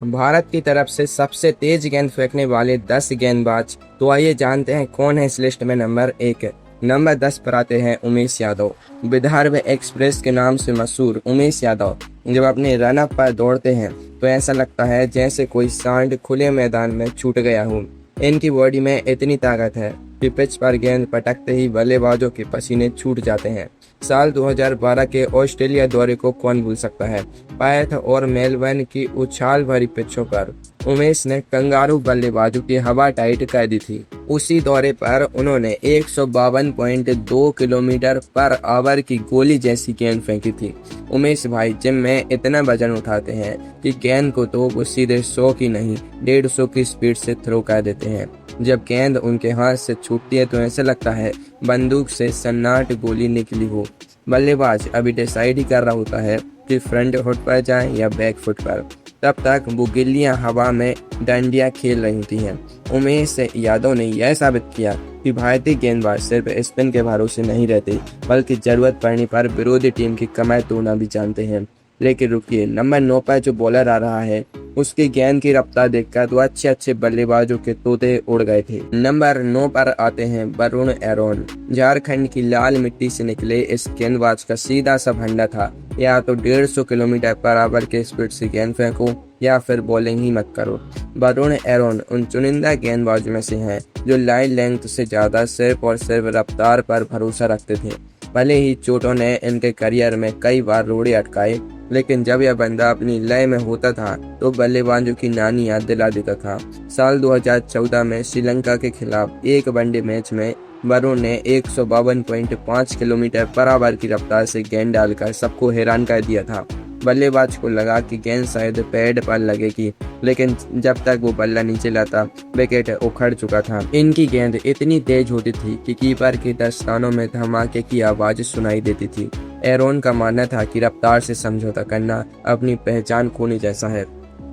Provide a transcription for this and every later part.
भारत की तरफ से सबसे तेज गेंद फेंकने वाले 10 गेंदबाज। तो आइए जानते हैं कौन है इस लिस्ट में नंबर 1। नंबर 10 पर आते हैं उमेश यादव। विदर्भ एक्सप्रेस के नाम से मशहूर उमेश यादव जब अपने रन अप पर दौड़ते हैं तो ऐसा लगता है जैसे कोई सांड खुले मैदान में छूट गया हो। इनकी बॉडी में इतनी ताकत है कि पिच पर गेंद पटकते ही बल्लेबाजों के पसीने छूट जाते हैं। साल 2012 के ऑस्ट्रेलिया दौरे को कौन भूल सकता है। पैथ और मेलबर्न की उछाल भरी पिचों पर उमेश ने कंगारू बल्लेबाजों की हवा टाइट कर दी थी। उसी दौरे पर उन्होंने 152.2 किलोमीटर पर आवर की गोली जैसी गेंद फेंकी थी। उमेश भाई जिम में इतना वजन उठाते हैं कि गेंद को तो वो सीधे 100 की नहीं 150 की स्पीड से थ्रो कर देते हैं। जब गेंद उनके हाथ से छूटती है तो ऐसा लगता है बंदूक से सन्नाट गोली निकली हो। बल्लेबाज अभी डिसाइड ही कर रहा होता है कि फ्रंट फुट पर जाए या बैक फुट पर। तब तक वो गिल्लियां हवा में डंडियां खेल रही होती हैं। उमेश यादव ने यह साबित किया कि भारतीय गेंदबाज सिर्फ स्पिन के भरोसे नहीं रहते बल्कि जरूरत पड़ने पर विरोधी टीम की कमर तोड़ना भी जानते हैं। लेकिन रुकिए, नंबर 9 पर जो बॉलर आ रहा है उसकी गेंद की रफ्तार देखकर तो अच्छे बल्लेबाजों के तोते उड़ गए थे। नंबर 9 पर आते हैं वरुण एरोन। झारखंड की लाल मिट्टी से निकले इस गेंदबाज का सीधा सा फंडा था, या तो 150 किलोमीटर पर आवर के स्पीड से गेंद फेंको या फिर बॉलिंग ही मत करो। वरुण एरोन उन चुनिंदा गेंदबाजों में से हैं जो लाइन लेंथ से ज्यादा सिर्फ और सिर्फ रफ्तार पर भरोसा रखते थे। भले ही चोटों ने इनके करियर में कई बार रोड़े अटकाए, लेकिन जब यह बंदा अपनी लय में होता था तो बल्लेबाजों की नानी याद दिला देता था। साल 2014 में श्रीलंका के खिलाफ एक वनडे मैच में वरुण ने 152.5 किलोमीटर पर आवर की रफ्तार से गेंद डालकर सबको हैरान कर दिया था। बल्लेबाज को लगा कि गेंद शायद पैड पर लगेगी, लेकिन जब तक वो बल्ला नीचे लाता विकेट उखड़ चुका था। इनकी गेंद इतनी तेज होती थी कि कीपर के दस्तानों में धमाके की आवाज सुनाई देती थी। एरोन का मानना था कि रफ्तार से समझौता करना अपनी पहचान खोने जैसा है।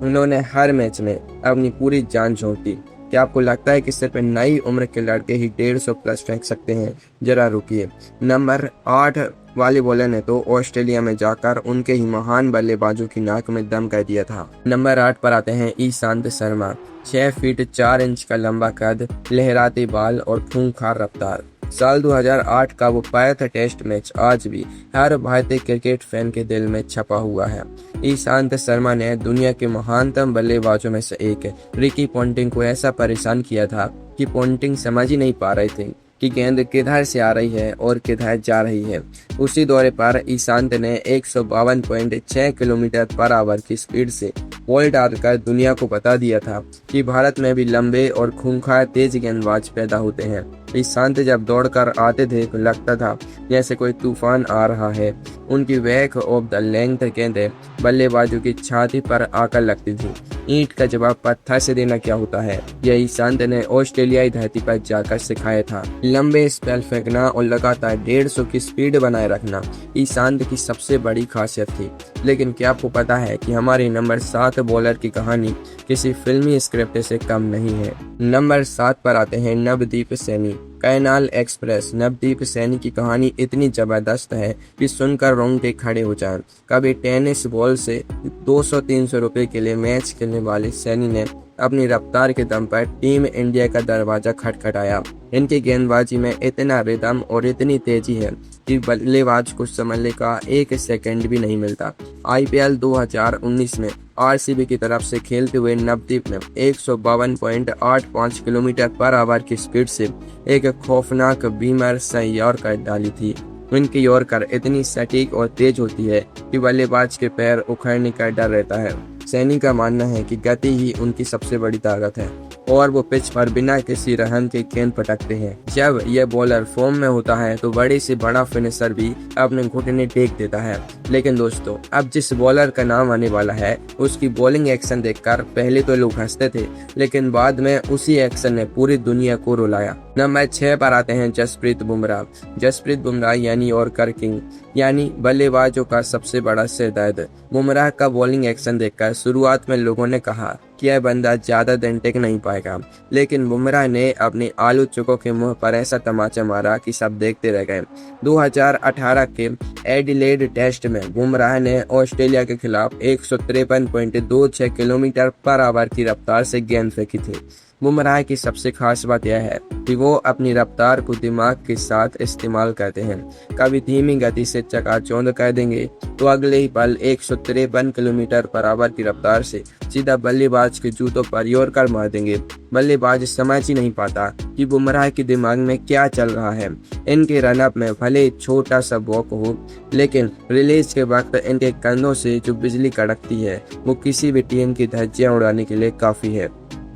उन्होंने हर मैच में अपनी पूरी जान झोंक दी। क्या आपको लगता है कि सिर्फ नई उम्र के लड़के ही 150 प्लस फेंक सकते हैं? जरा रुकिए। नंबर 8 वाले बॉलर ने तो ऑस्ट्रेलिया में जाकर उनके ही महान बल्लेबाजों की नाक में दम कर दिया था। नंबर 8 पर आते हैं ईशांत शर्मा। 6 फीट 4 इंच का लंबा कद, लहराते बाल और खूंखार रफ्तार। साल 2008 का वो पैथ टेस्ट मैच आज भी हर भारतीय क्रिकेट फैन के दिल में छपा हुआ है। ईशांत शर्मा ने दुनिया के महानतम बल्लेबाजों में से एक रिकी पोंटिंग को ऐसा परेशान किया था कि पोंटिंग समझ ही नहीं पा रहे थे कि गेंद किधर से आ रही है और किधर जा रही है। उसी दौरे पर ईशांत ने 152.6 किलोमीटर पर आवर की स्पीड से बॉल डालकर दुनिया को बता दिया था कि भारत में भी लंबे और खूंखार तेज गेंदबाज पैदा होते हैं। ईशांत जब दौड़कर आते थे तो लगता था जैसे कोई तूफान आ रहा है। उनकी बैक ऑफ द लेंथ गेंदें बल्लेबाजों की छाती पर आकर लगती थी। ईंट का जवाब पत्थर से देना क्या होता है, यह ईशांत ने ऑस्ट्रेलियाई धरती पर जाकर सिखाया था। लंबे स्पेल फेंकना और लगातार 150 की स्पीड बनाए रखना ईशांत की सबसे बड़ी खासियत थी। लेकिन क्या आपको पता है कि हमारे नंबर 7 बॉलर की कहानी किसी फिल्मी स्क्रिप्ट से कम नहीं है। नंबर 7 पर आते हैं नवदीप सैनी। Canal express. नवदीप सैनी की कहानी इतनी जबरदस्त है कि सुनकर रोंगटे खड़े हो जाएं। कभी टेनिस बॉल से 200-300 रुपए के लिए मैच खेलने वाले सैनी ने अपनी रफ्तार के दम पर टीम इंडिया का दरवाजा खटखटाया। इनकी गेंदबाजी में इतना रिदम और इतनी तेजी है कि बल्लेबाज को संभलने का 1 सेकंड भी नहीं मिलता। आईपीएल 2019 में आरसीबी की तरफ से खेलते हुए नवदीप ने 152.85 किलोमीटर पर आवर की स्पीड से एक खौफनाक बीमर से यॉर्कर डाली थी। उनकी यॉर्कर इतनी सटीक और तेज होती है कि बल्लेबाज के पैर उखड़ने का डर रहता है। सैनी का मानना है कि गति ही उनकी सबसे बड़ी ताकत है और वो पिच पर बिना किसी रहन के गेंद पटकते हैं। जब यह बॉलर फॉर्म में होता है तो बड़े से बड़ा फिनिशर भी अपने घुटने टेक देता है। लेकिन दोस्तों, अब जिस बॉलर का नाम आने वाला है उसकी बॉलिंग एक्शन देखकर पहले तो लोग हंसते थे, लेकिन बाद में उसी एक्शन ने पूरी दुनिया को रुलाया। नंबर 6 पर आते हैं जसप्रीत बुमराह। जसप्रीत बुमराह यानी यॉर्कर किंग, यानी बल्लेबाजों का सबसे बड़ा सिरदर्द। बुमराह का बॉलिंग एक्शन देखकर शुरुआत में लोगों ने कहा कि यह बंदा ज्यादा दिन टिक नहीं पाएगा, लेकिन बुमराह ने अपने आलू चुकों के मुंह पर ऐसा तमाचा मारा कि सब देखते रह गए। 2018 के एडिलेड टेस्ट में बुमराह ने ऑस्ट्रेलिया के खिलाफ 153.26 किलोमीटर पर आवर की रफ्तार से गेंद फेंकी थी। बुमराह की सबसे खास बात यह है कि वो अपनी रफ्तार को दिमाग के साथ इस्तेमाल करते हैं। कभी धीमी गति से चकाचौंध कर देंगे तो अगले ही पल 153 किलोमीटर पर आवर की रफ्तार से सीधा बल्लेबाज के जूतों पर योर्कर मार देंगे। बल्लेबाज समझ ही नहीं पाता कि बुमराह के दिमाग में क्या चल रहा है। इनके रनअप में भले छोटा सा वॉक हो, लेकिन रिलीज के वक्त इनके कंधों से जो बिजली कड़कती है वो किसी भी टीम की धज्जियां उड़ाने के लिए काफी है।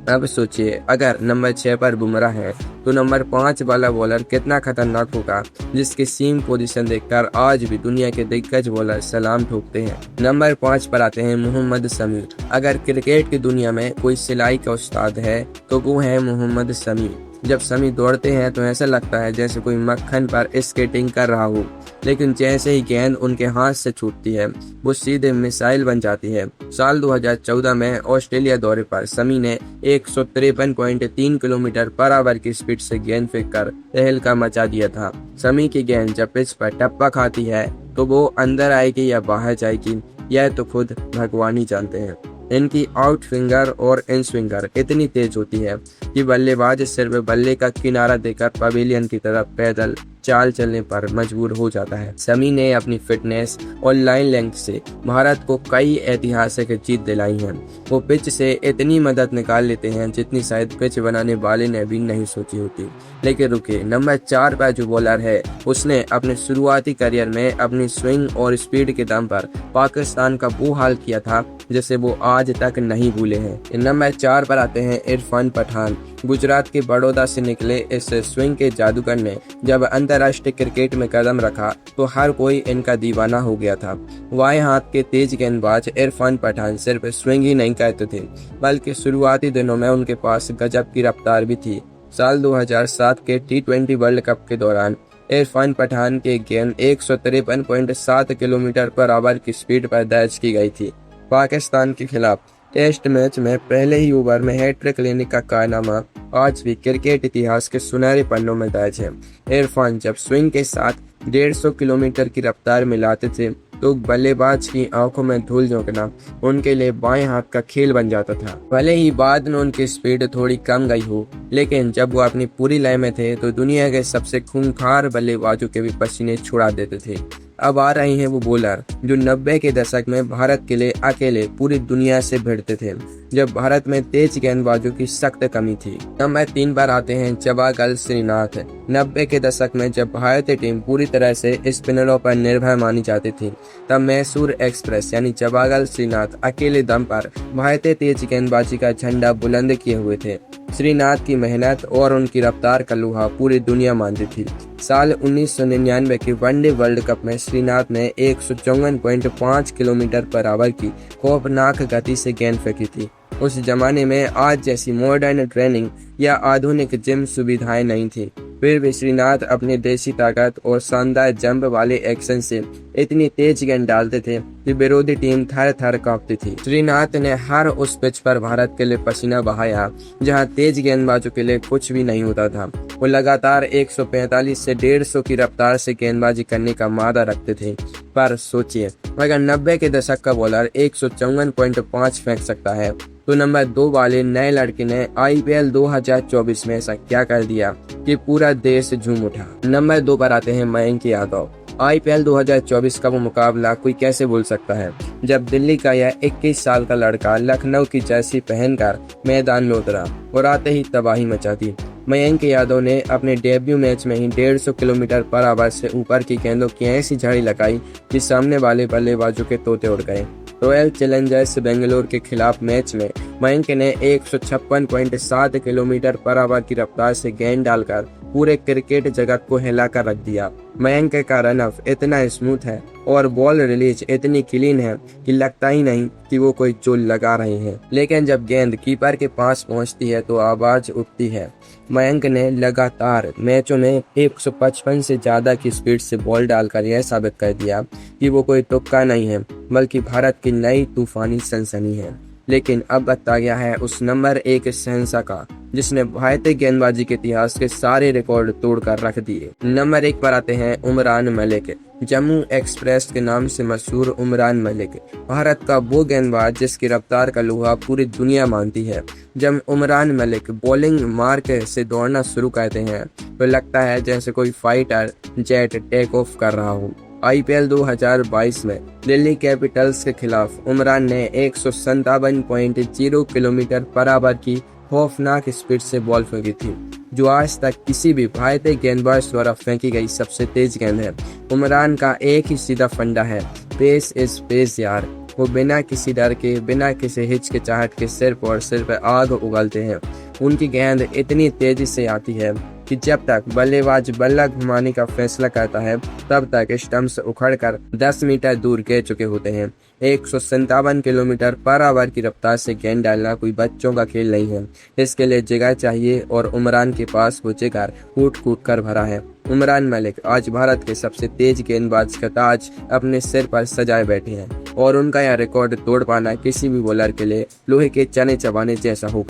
अब सोचिए, अगर नंबर 6 पर बुमराह है तो नंबर 5 वाला बॉलर कितना खतरनाक होगा, जिसकी सीम पोजीशन देखकर आज भी दुनिया के दिग्गज बॉलर सलाम ठोकते हैं। नंबर 5 पर आते हैं मोहम्मद शमी। अगर क्रिकेट की दुनिया में कोई सिलाई का उस्ताद है तो वो है मोहम्मद शमी। जब शमी दौड़ते हैं तो ऐसा लगता है जैसे कोई मक्खन पर स्केटिंग कर रहा हो, लेकिन जैसे ही गेंद उनके हाथ से छूटती है वो सीधे मिसाइल बन जाती है। साल 2014 में ऑस्ट्रेलिया दौरे पर शमी ने 153.3 किलोमीटर पर आवर की स्पीड से गेंद फेंककर तहलका मचा दिया था। शमी की गेंद जब पिच पर टप्पा खाती है तो वो अंदर आएगी या बाहर जाएगी, यह तो खुद भगवान ही जानते हैं। इनकी आउट फिंगर और इन स्विंगर इतनी तेज होती है कि बल्लेबाज सिर्फ बल्ले का किनारा देकर पवेलियन की तरफ पैदल चाल चलने पर मजबूर हो जाता है। शमी ने अपनी फिटनेस और लाइन लेंथ से भारत को कई ऐतिहासिक जीत दिलाई हैं। वो पिच से इतनी मदद निकाल लेते हैं जितनी शायद पिच बनाने वाले ने भी नहीं सोची होती। लेकिन रुके, नंबर 4 पर जो बॉलर है उसने अपने शुरुआती करियर में अपनी स्विंग और स्पीड के दम पर पाकिस्तान का वो हाल किया था जिसे वो आज तक नहीं भूले हैं। नंबर 4 पर आते हैं इरफान पठान। गुजरात के बड़ौदा से निकले इस स्विंग के जादूगर ने जब अंतर्राष्ट्रीय क्रिकेट में कदम रखा तो हर कोई इनका दीवाना हो गया था। बाएं हाथ के तेज गेंदबाज इरफान पठान सिर्फ स्विंग ही नहीं करते थे, बल्कि शुरुआती दिनों में उनके पास गजब की रफ्तार भी थी। साल 2007 के T20 वर्ल्ड कप के दौरान इरफान पठान के गेंद 153.7 किलोमीटर पर आवर की स्पीड पर दर्ज की गई थी। पाकिस्तान के खिलाफ टेस्ट मैच में पहले ही ओवर में हैट्रिक लेने का कारनामा आज भी क्रिकेट इतिहास के सुनहरे पन्नों में दर्ज है। इरफान जब स्विंग के साथ 150 किलोमीटर की रफ्तार मिलाते थे तो बल्लेबाज की आंखों में धूल झोंकना उनके लिए बाएं हाथ का खेल बन जाता था। भले ही बाद में उनकी स्पीड थोड़ी कम गई हो, लेकिन जब वो अपनी पूरी लय में थे तो दुनिया के सबसे खूंखार बल्लेबाजों के भी पसीने छुड़ा देते थे। अब आ रहे हैं वो बॉलर जो 90 के दशक में भारत के लिए अकेले पूरी दुनिया से भिड़ते थे, जब भारत में तेज गेंदबाजों की सख्त कमी थी। नंबर 3 पर आते हैं जवागल श्रीनाथ। 90 के दशक में जब भारतीय टीम पूरी तरह से स्पिनरों पर निर्भर मानी जाती थी, तब मैसूर एक्सप्रेस यानी जवागल श्रीनाथ अकेले दम पर भारतीय तेज गेंदबाजी का झंडा बुलंद किए हुए थे। श्रीनाथ की मेहनत और उनकी रफ्तार का लोहा पूरी दुनिया मानती थी। साल 1999 के वनडे वर्ल्ड कप में श्रीनाथ ने 154.5 किलोमीटर पर आवर की खौफनाक गति से गेंद फेंकी थी। उस जमाने में आज जैसी मॉडर्न ट्रेनिंग या आधुनिक जिम सुविधाएं नहीं थी, फिर भी श्रीनाथ अपनी देसी ताकत और शानदार जंप वाले एक्शन से इतनी तेज गेंद डालते थे कि विरोधी टीम थर थर कांपती थी। श्रीनाथ ने हर उस पिच पर भारत के लिए पसीना बहाया जहां तेज गेंदबाजों के लिए कुछ भी नहीं होता था। वो लगातार 145 से 150 की रफ्तार से गेंदबाजी करने का मादा रखते थे। पर सोचिए, अगर 90 के दशक का बॉलर 154.5 फेंक सकता है तो नंबर 2 वाले नए लड़के ने IPL 2024 में ऐसा क्या कर दिया कि पूरा देश झूम उठा। नंबर 2 पर आते हैं मयंक यादव। IPL 2024 का वो मुकाबला कोई कैसे भूल सकता है, जब दिल्ली का यह 21 साल का लड़का लखनऊ की जर्सी पहनकर मैदान में उतरा और आते ही तबाही मचा दी। मयंक यादव ने अपने डेब्यू मैच में ही 150 किलोमीटर पर आवर से ऊपर की गेंदों की ऐसी झड़ी लगाई कि सामने वाले बल्लेबाजों के तोते उड़ गए। रॉयल चैलेंजर्स बेंगलोर के खिलाफ मैच में मयंक ने 156.7 किलोमीटर पर आवर की रफ्तार से गेंद डालकर पूरे क्रिकेट जगत को हिला कर रख दिया। मयंक का रनअप इतना स्मूथ है और बॉल रिलीज इतनी क्लीन है कि लगता ही नहीं कि वो कोई चोल लगा रहे हैं, लेकिन जब गेंद कीपर के पास पहुंचती है तो आवाज उठती है। मयंक ने लगातार मैचों में 155 से ज्यादा की स्पीड से बॉल डालकर यह साबित कर दिया कि वो कोई तुक्का नहीं है, बल्कि भारत की नई तूफानी सनसनी है। लेकिन अब वक्त आ गया है उस नंबर 1 शहंशाह का, जिसने भारतीय गेंदबाजी के इतिहास के सारे रिकॉर्ड तोड़कर रख दिए। नंबर 1 पर आते हैं उमरान मलिक। जम्मू एक्सप्रेस के नाम से मशहूर उमरान मलिक भारत का वो गेंदबाज जिसकी रफ्तार का लोहा पूरी दुनिया मानती है। जब उमरान मलिक बॉलिंग मार्क से दौड़ना शुरू करते हैं तो लगता है जैसे कोई फाइटर जेट टेक ऑफ कर रहा हो। IPL 2022 में दिल्ली कैपिटल्स के खिलाफ उमरान ने 157.0 किलोमीटर पर आवर की खौफनाक स्पीड से बॉल फेंकी थी, जो आज तक किसी भी भारतीय गेंदबाज द्वारा फेंकी गई सबसे तेज गेंद है। उमरान का एक ही सीधा फंडा है, पेस इज पेस यार। वो बिना किसी डर के, बिना किसी हिचकिचाहट के सिर्फ और सिर्फ आग उगलते हैं। उनकी गेंद इतनी तेजी से आती है कि जब तक बल्लेबाज बल्ला घुमाने का फैसला करता है तब तक स्टंप से उखड़कर 10 मीटर दूर गिर चुके होते हैं। 157 किलोमीटर पर आवर की रफ्तार से गेंद डालना कोई बच्चों का खेल नहीं है। इसके लिए जिगर चाहिए और उमरान के पास वो जिगर कूट कूट कर भरा है। उमरान मलिक आज भारत के सबसे तेज गेंदबाज का ताज अपने सिर पर सजाए बैठे हैं और उनका यह रिकॉर्ड तोड़ पाना किसी भी बॉलर के लिए लोहे के चने चबाने जैसा होगा।